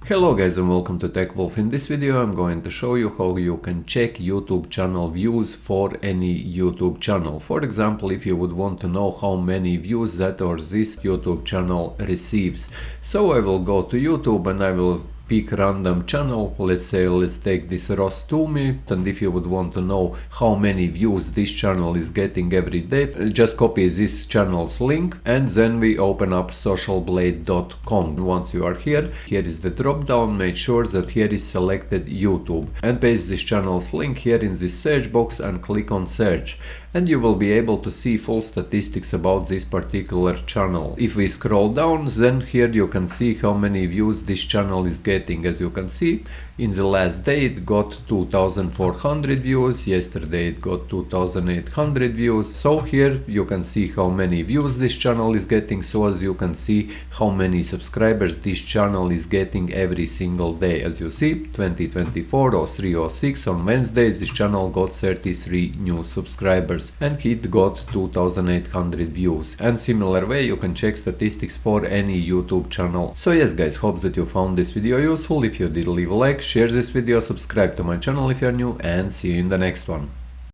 Hello guys and welcome to Tech Wolf. In this video I'm going to show you how you can check YouTube channel views for any YouTube channel. For example, if you would want to know how many views that or this YouTube channel receives. So I will go to YouTube and I will pick random channel. Let's take this Rostumi, and if you would want to know how many views this channel is getting every day, just copy this channel's link and then we open up socialblade.com. Once you are here is the drop down. Make sure that here is selected YouTube and paste this channel's link here in this search box and click on search, and you will be able to see full statistics about this particular channel. If we scroll down, then here you can see how many views this channel is getting. As you can see, in the last day it got 2400 views, yesterday it got 2800 views. So here you can see how many views this channel is getting, so as you can see how many subscribers this channel is getting every single day. As you see, 2024 or 306 on Wednesdays this channel got 33 new subscribers and it got 2800 views. And similar way you can check statistics for any YouTube channel. So yes guys, hope that you found this video useful. If you did, leave a like, share this video, subscribe to my channel if you are new, and see you in the next one.